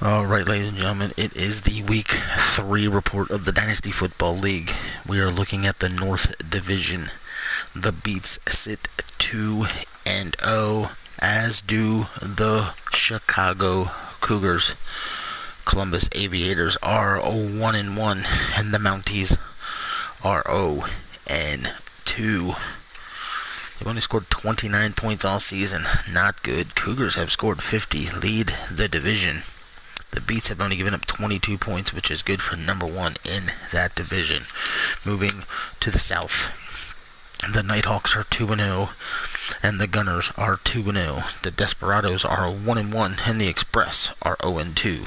Alright, ladies and gentlemen, it is the Week 3 report of the Dynasty Football League. We are looking at the North Division. The Beats sit 2-0, as do the Chicago Cougars. Columbus Aviators are 1-1, and the Mounties are 0-2. They've only scored 29 points all season. Not good. Cougars have scored 50, lead the division. The Beats have only given up 22 points, which is good for number one in that division. Moving to the South, the Nighthawks are 2-0, and the Gunners are 2-0. The Desperados are 1-1, and the Express are 0-2.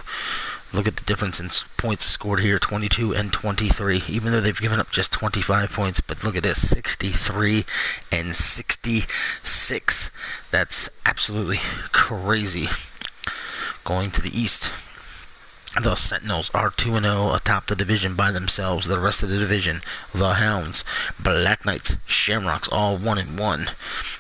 Look at the difference in points scored here, 22 and 23, even though they've given up just 25 points. But look at this, 63 and 66. That's absolutely crazy. Going to the East, the Sentinels are 2-0 atop the division by themselves. The rest of the division, the Hounds, Black Knights, Shamrocks, all 1-1.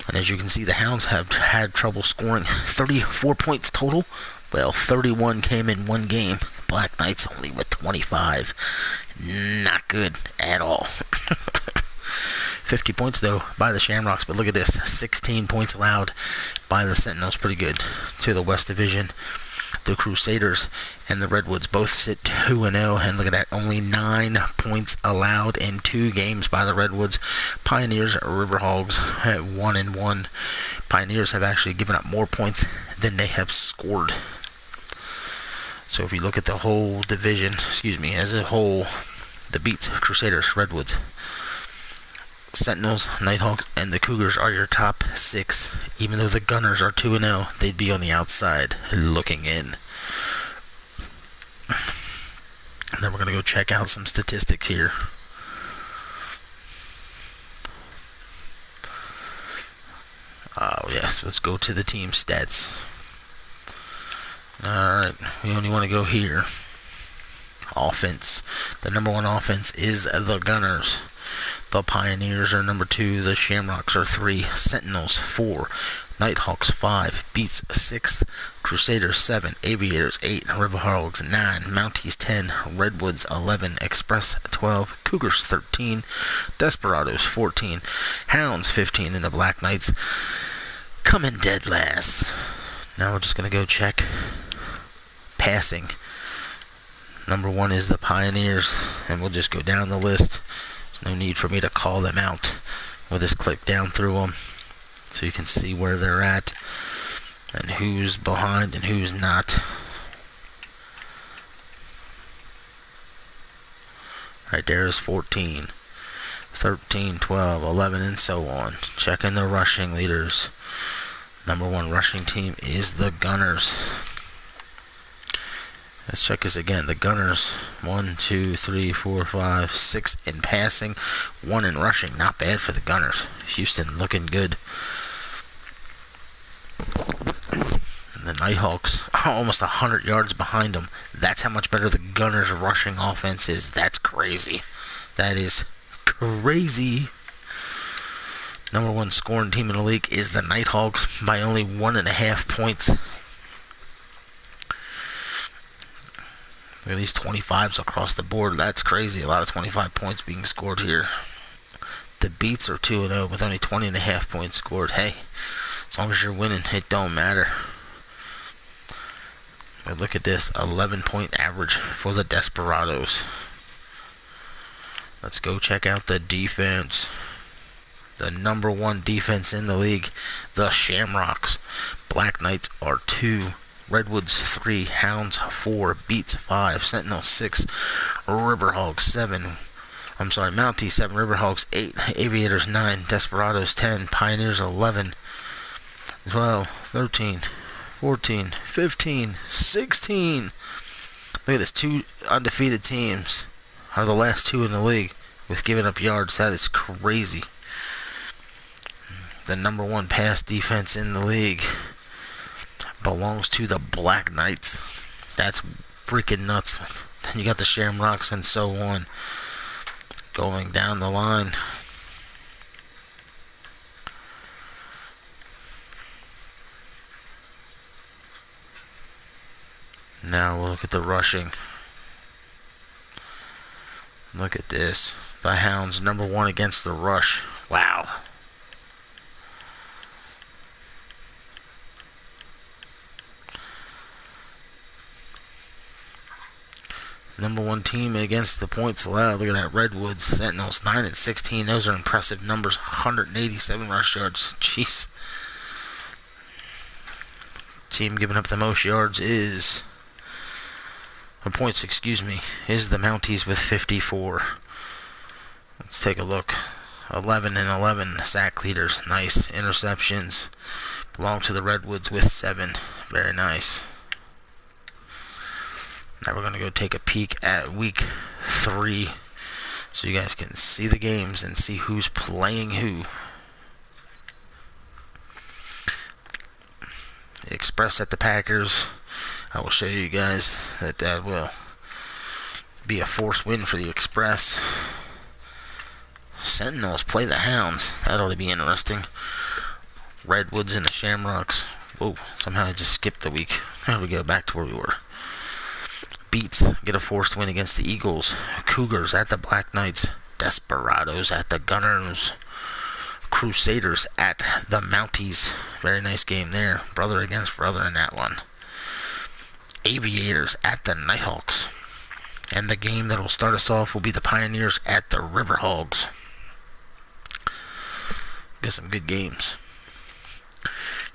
And as you can see, the Hounds have had trouble scoring. 34 points total. Well, 31 came in one game. Black Knights only with 25. Not good at all. 50 points, though, by the Shamrocks. But look at this. 16 points allowed by the Sentinels. Pretty good. To the West Division, the Crusaders and the Redwoods both sit 2-0, and look at that, only 9 points allowed in 2 games by the Redwoods. Pioneers, Riverhogs at 1-1. Pioneers have actually given up more points than they have scored. So if you look at the whole division, as a whole, the Beats, Crusaders, Redwoods, Sentinels, Nighthawks, and the Cougars are your top 6. Even though the Gunners are 2-0, they'd be on the outside looking in. And then we're going to go check out some statistics here. Oh, yes, let's go to the team stats. Alright, we only want to go here. Offense. The number 1 offense is the Gunners. The Pioneers are number 2. The Shamrocks are 3. Sentinels 4. Nighthawks 5. Beats 6. Crusaders 7. Aviators 8. Riverhogs 9. Mounties 10. Redwoods 11. Express 12. Cougars 13. Desperados 14. Hounds 15. And the Black Knights come in dead last. Now we're just going to go check passing. Number 1 is the Pioneers, and we'll just go down the list. No need for me to call them out. We'll just click down through them so you can see where they're at and who's behind and who's not. Right there is 14, 13, 12, 11, and so on. Checking the rushing leaders. Number 1 rushing team is the Gunners. Let's check this again. The Gunners, 1, 2, 3, 4, 5, 6 in passing, 1 in rushing. Not bad for the Gunners. Houston looking good. And the Nighthawks, almost 100 yards behind them. That's how much better the Gunners' rushing offense is. That's crazy. That is crazy. Number 1 scoring team in the league is the Nighthawks by only 1.5 points. Look at these 25s across the board. That's crazy. A lot of 25 points being scored here. The Beats are 2-0 with only 20.5 points scored. Hey, as long as you're winning, it don't matter. But look at this, 11-point average for the Desperados. Let's go check out the defense. The number 1 defense in the league, the Shamrocks. Black Knights are 2. Redwoods 3, Hounds 4, Beats 5, Sentinels 6, Riverhogs 7. Mounties 7, Riverhogs 8, Aviators 9, Desperados 10, Pioneers 11, 12, 13, 14, 15, 16. Look at this, 2 undefeated teams are the last 2 in the league with giving up yards. That is crazy. The number 1 pass defense in the league belongs to the Black Knights. That's freaking nuts. Then you got the Shamrocks and so on. Going down the line. Now we'll look at the rushing. Look at this. The Hounds #1 against the rush. Wow. #1 team against the points allowed. Look at that. Redwoods, Sentinels, 9 and 16. Those are impressive numbers. 187 rush yards. Jeez. Team giving up the most yards is, or points, excuse me, is the Mounties with 54. Let's take a look. 11 and 11 sack leaders. Nice. Interceptions belong to the Redwoods with 7. Very nice. Now we're going to go take a peek at week 3 so you guys can see the games and see who's playing who. The Express at the Packers. I will show you guys that that will be a forced win for the Express. Sentinels play the Hounds. That ought to be interesting. Redwoods and the Shamrocks. Whoa, somehow I just skipped the week. There we go, back to where we were. Beats get a forced win against the Eagles. Cougars at the Black Knights. Desperados at the Gunners. Crusaders at the Mounties. Very nice game there. Brother against brother in that one. Aviators at the Nighthawks. And the game that will start us off will be the Pioneers at the Riverhogs. Get some good games.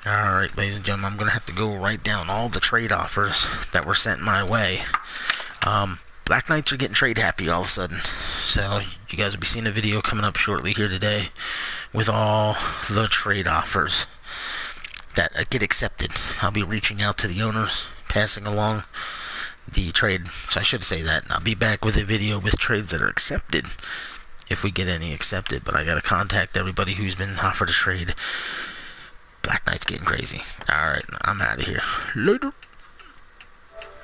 Alright, ladies and gentlemen, I'm going to have to go write down all the trade offers that were sent my way. Black Knights are getting trade happy all of a sudden. So, you guys will be seeing a video coming up shortly here today with all the trade offers that get accepted. I'll be reaching out to the owners, passing along the trade. So I should say that. And I'll be back with a video with trades that are accepted, if we get any accepted. But I got to contact everybody who's been offered a trade. Black Knight's getting crazy. Alright, I'm out of here. Later.